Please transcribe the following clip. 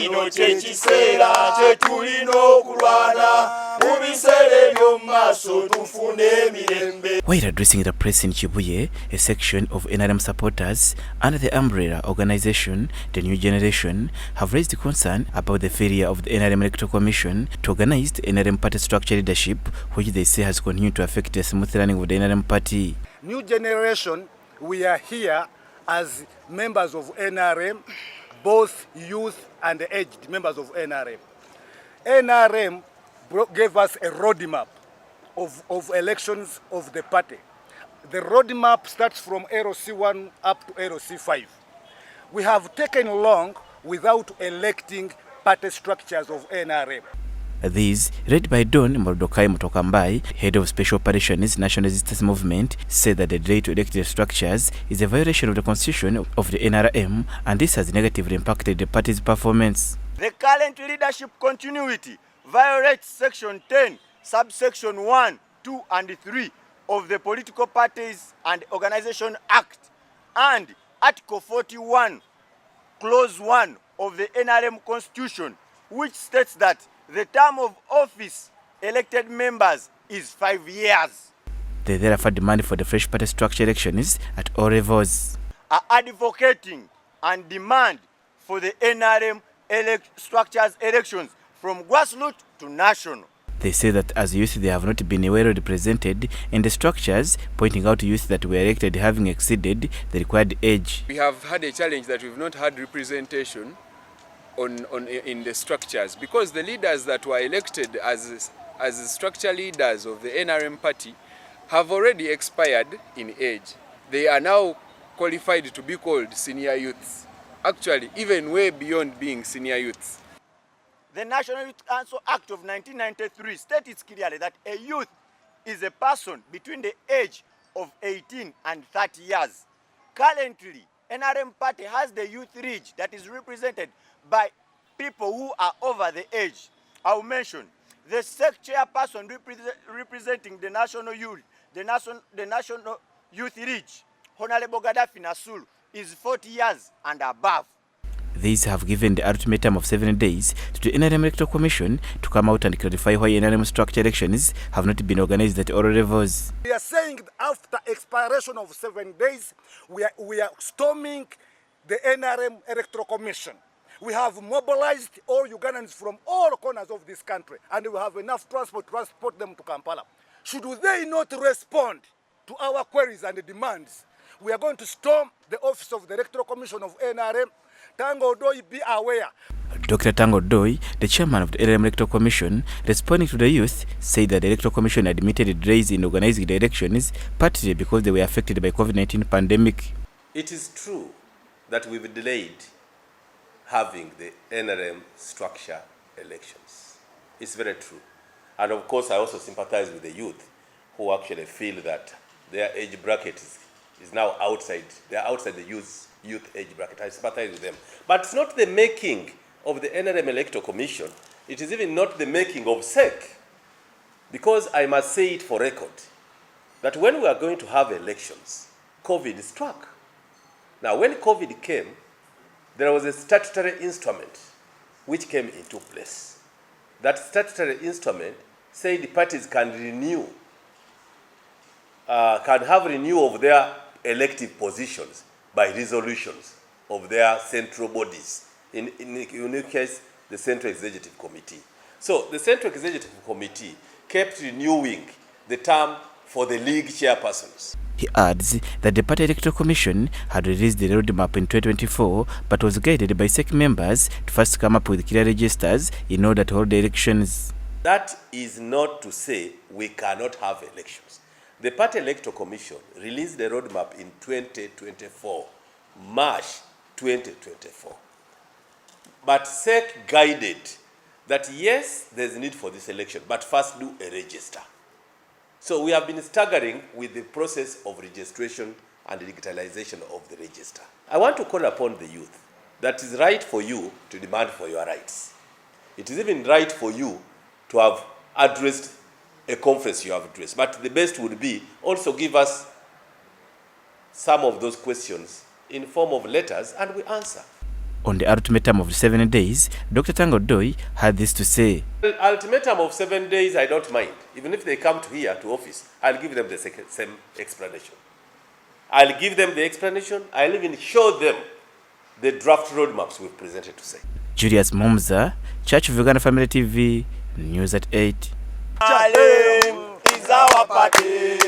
kino kyekiseera kye tulina okulwana mu biseera eby'omumaaso tufune emirembe. While addressing the press in Kibuye, a section of NRM supporters under the umbrella organization The New Generation have raised concern about the failure of the NRM Electoral Commission to organize the NRM party structure leadership, which they say has continued to affect the smooth running of the NRM party. New Generation, we are here as members of NRM, both youth and aged members of NRM. NRM gave us a roadmap of elections of the party. The roadmap starts from LC1 up to LC5. We have taken long without electing party structures of NRM. These, read by Don Mordokai Mutokambai, head of Special Operations National Resistance Movement, said that the delay to elect the structures is a violation of the constitution of the NRM, and this has negatively impacted the party's performance. The current leadership continuity violates Section 10, subsection 1, 2, and 3 of the Political Parties and Organization Act and Article 41, Clause 1 of the NRM Constitution, which states that the term of office elected members is 5 years. They therefore demand for the fresh party structure elections at all levels. Are advocating and demand for the NRM structures elections from grassroots to national. They say that as youth they have not been well represented in the structures, pointing out youth that were elected having exceeded the required age. We have had a challenge that we've not had representation in the structures, because the leaders that were elected as structure leaders of the NRM party have already expired in age. They are now qualified to be called senior youths, actually even way beyond being senior youths. The National Youth Council Act of 1993 states clearly that a youth is a person between the age of 18 and 30 years. Currently, NRM party has the youth ridge that is represented by people who are over the age. I will mention the sec chairperson representing the national youth, the national youth ridge, Honorable Gaddafi Nasulu, is 40 years and above. These have given the ultimatum of 7 days to the NRM Electoral Commission to come out and clarify why NRM structure elections have not been organized at all levels. We are saying that after expiration of 7 days, we are storming the NRM Electoral Commission. We have mobilized all Ugandans from all corners of this country, and we have enough transport to transport them to Kampala. Should they not respond to our queries and demands, we are going to storm the office of the Electoral Commission of NRM. Tang, Odoi, be aware. Dr. Tang, Odoi, the chairman of the NRM Electoral Commission, responding to the youth, said that the Electoral Commission admitted delays in organizing the elections, partly because they were affected by COVID-19 pandemic. It is true that we've delayed having the NRM structure elections. It's very true. And of course, I also sympathize with the youth who actually feel that their age bracket is now outside. They're outside the youth age bracket. I sympathize with them. But it's not the making of the NRM Electoral Commission. It is even not the making of SEC. Because I must say it for record, that when we are going to have elections, COVID struck. Now, when COVID came, there was a statutory instrument which came into place. That statutory instrument said the parties can renew, can have renewal of their elective positions by resolutions of their central bodies, in this case, the Central Executive Committee. So the Central Executive Committee kept renewing the term for the league chairpersons. He adds that the Party Electoral Commission had released the roadmap in 2024, but was guided by SEC members to first come up with clear registers in order to hold the elections. That is not to say we cannot have elections. The Party Electoral Commission released the roadmap in 2024, March 2024. But SEC guided that yes, there's need for this election, but first do a register. So we have been staggering with the process of registration and digitalization of the register. I want to call upon the youth that it is right for you to demand for your rights. It is even right for you to have addressed a conference you have addressed. But the best would be also give us some of those questions in form of letters and we answer. On the ultimatum of 7 days, Dr. Tang Odoi had this to say. Well, ultimatum of 7 days, I don't mind. Even if they come to here to office, I'll give them the same explanation. I'll give them the explanation. I'll even show them the draft roadmaps we've presented to say. Julius Momza, Church of Uganda Family TV, News at 8. Challenge is our party.